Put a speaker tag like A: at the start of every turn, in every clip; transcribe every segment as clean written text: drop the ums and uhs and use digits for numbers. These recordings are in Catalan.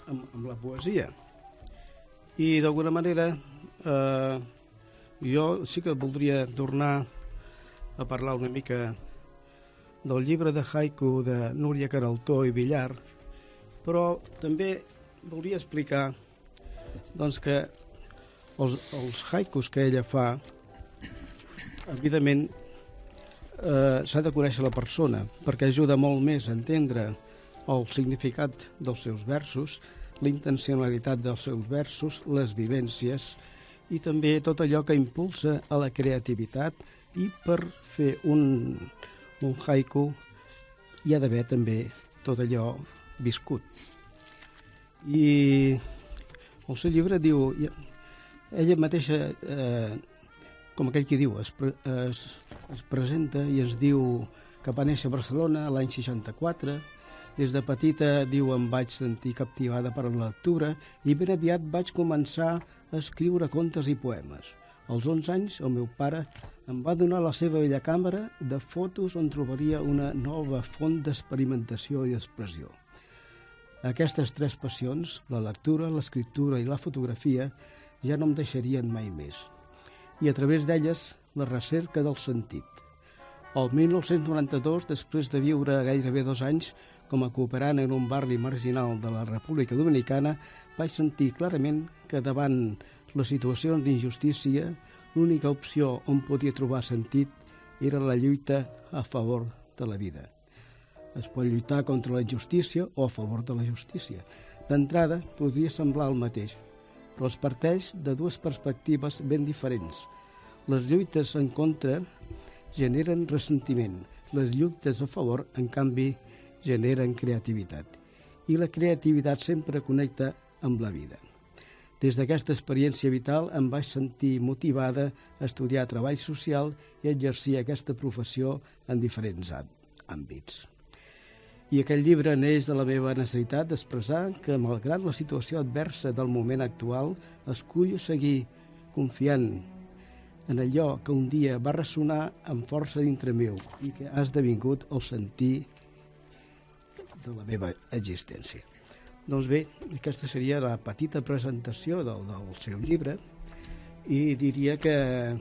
A: amb la poesia. I d'alguna manera jo sí que voldria tornar a parlar una mica del llibre de haiku de Núria Queraltó i Villar, però també volia explicar doncs, que els haikus que ella fa, evidentment, s'ha de conèixer la persona, perquè ajuda molt més a entendre el significat dels seus versos, la intencionalitat dels seus versos, les vivències i també tot allò que impulsa a la creativitat. I per fer un haiku hi ha d'haver també tot allò viscut. I el seu llibre diu, ella mateixa, com aquell qui diu, es presenta i ens diu que va néixer a Barcelona l'any 64. Des de petita, diu, em vaig sentir captivada per la lectura i ben aviat vaig començar a escriure contes i poemes. Als 11 anys, el meu pare em va donar la seva vella càmera de fotos on trobaria una nova font d'experimentació i d'expressió. Aquestes tres passions, la lectura, l'escriptura i la fotografia, ja no em deixarien mai més. I a través d'elles, la recerca del sentit. El 1992, després de viure gairebé 2 anys com a cooperant en un barri marginal de la República Dominicana, vaig sentir clarament que davant les situacions d'injustícia, l'única opció on podia trobar sentit era la lluita a favor de la vida. Es pot lluitar contra la injustícia o a favor de la justícia. D'entrada, podria semblar el mateix, però es parteix de dues perspectives ben diferents. Les lluites en contra generen ressentiment. Les lluites a favor, en canvi, generen creativitat. I la creativitat sempre connecta amb la vida. Des d'aquesta experiència vital em vaig sentir motivada a estudiar treball social i exercir aquesta professió en diferents àmbits. I aquell llibre neix de la meva necessitat d'expressar que, malgrat la situació adversa del moment actual, escullo seguir confiant en allò que un dia va ressonar amb força dintre meu i que ha esdevingut el sentir de la meva existència. Doncs bé, aquesta seria la petita presentació del seu llibre i diria que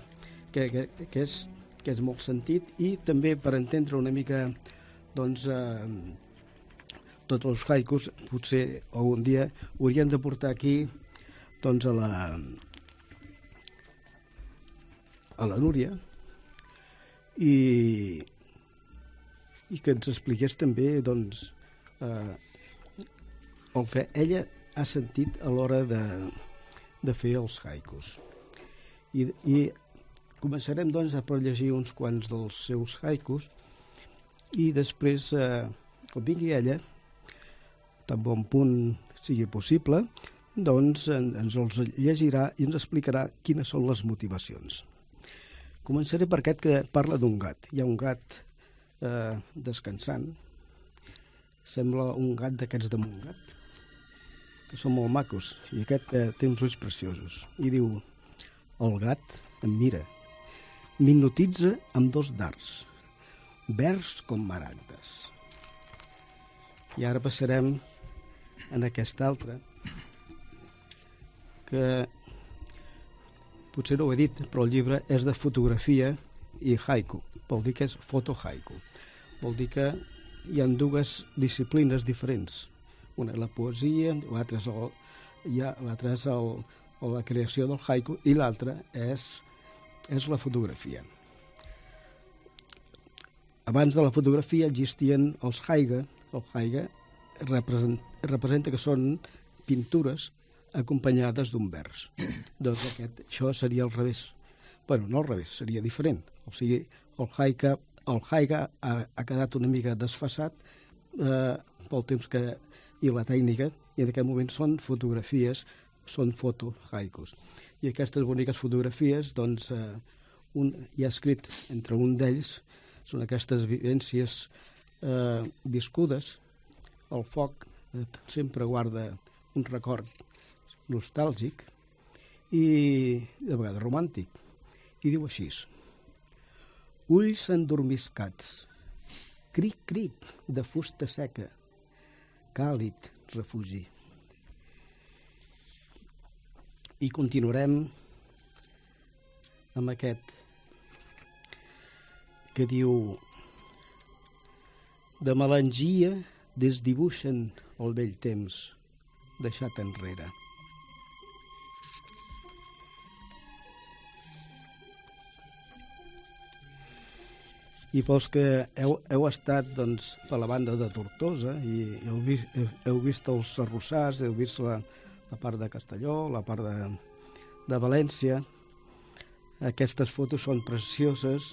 A: és molt sentit i també per entendre una mica doncs, tots els haikus potser algun dia hauríem de portar aquí doncs, a la Núria i que ens expliqués també doncs, el que ella ha sentit a l'hora de fer els haikus. I començarem doncs per llegir uns quants dels seus haikus i després, quan vingui ella, tan bon punt sigui possible, doncs ens els llegirà i ens explicarà quines són les motivacions. Començaré per aquest que parla d'un gat. Hi ha un gat descansant, sembla un gat d'aquests de Montgat, que són molt macos, i aquest té uns ulls preciosos. I diu, el gat em mira, m'hipnotitza amb 2 dards, verds com maragdes. I ara passarem en aquest altre, que potser no ho he dit, però el llibre és de fotografia i haiku, vol dir que és fotohaiku. Vol dir que hi ha 2 disciplines diferents. Una és la poesia, l'altra és la creació del haiku i l'altra és la fotografia. Abans de la fotografia existien els haiga. El haiga representa que són pintures acompanyades d'un vers. Doncs això seria al revés. Bueno, no al revés, seria diferent. O sigui, el haiga ha quedat una mica desfasat pel temps i la tècnica, i en aquest moment són fotografies, són fotohaikus. I aquestes boniques fotografies, doncs, hi ha escrit entre un d'ells, són aquestes vivències viscudes. El foc sempre guarda un record nostàlgic i de vegades romàntic. I diu així: ulls endormiscats, cric-cric de fusta seca, càlid refugi. I continuarem amb aquest que diu: de melangia desdibuixen el vell temps deixat enrere. I pels que heu estat doncs, per la banda de Tortosa i heu vist els arrossars, heu vist la part de Castelló, la part de València, aquestes fotos són precioses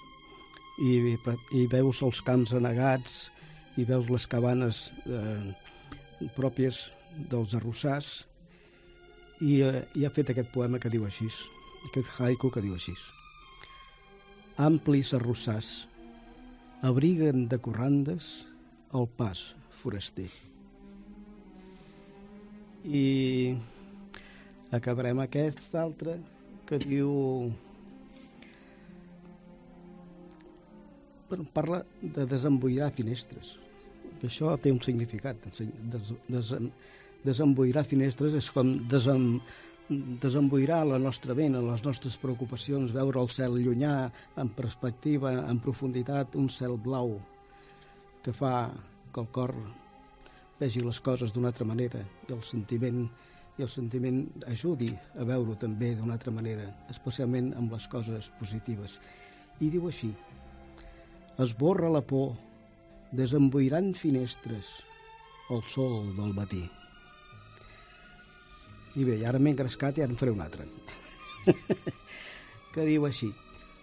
A: i veus els camps anegats i veus les cabanes pròpies dels arrossars i ha fet aquest poema que diu així, aquest haiku que diu així: amplis arrossars abriguen de corrandes el pas foraster. I acabarem aquest altre que diu, parla de desemboirar finestres, que això té un significat. Desemboirar finestres és com desemboirar la nostra ment, les nostres preocupacions, veure el cel llunyà, en perspectiva, en profunditat, un cel blau que fa que el cor vegi les coses d'una altra manera i el sentiment ajudi a veure-ho també d'una altra manera, especialment amb les coses positives. I diu així: esborra la por desemboirant finestres el sol del matí. I bé, ara m'he engrescat i ara en faré un altre. Que diu així: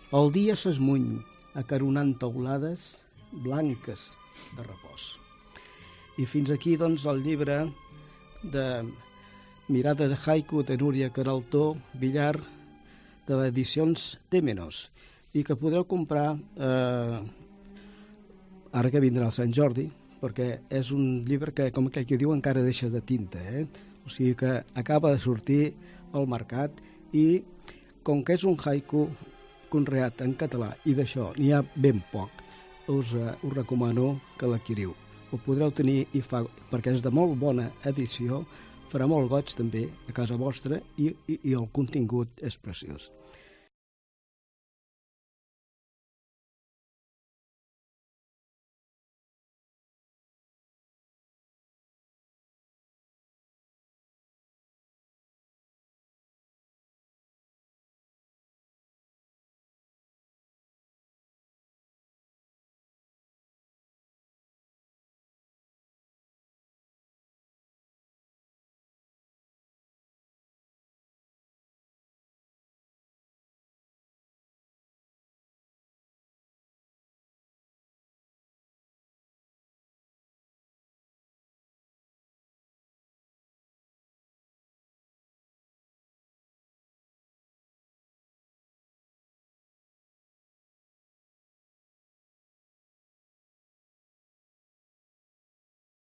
A: el dia s'esmuny acaronant teulades blanques de repòs. I fins aquí, doncs, el llibre de Mirada de haiku de Núria Queraltó Villar, de l'edicions Témenos, i que podreu comprar ara que vindrà el Sant Jordi, perquè és un llibre que, com aquell que diu, encara deixa de tinta, O sigui que acaba de sortir al mercat i, com que és un haiku conreat en català i d'això n'hi ha ben poc, us recomano que l'adquiriu. Ho podreu tenir perquè és de molt bona edició, farà molt goig també a casa vostra i el contingut és preciós.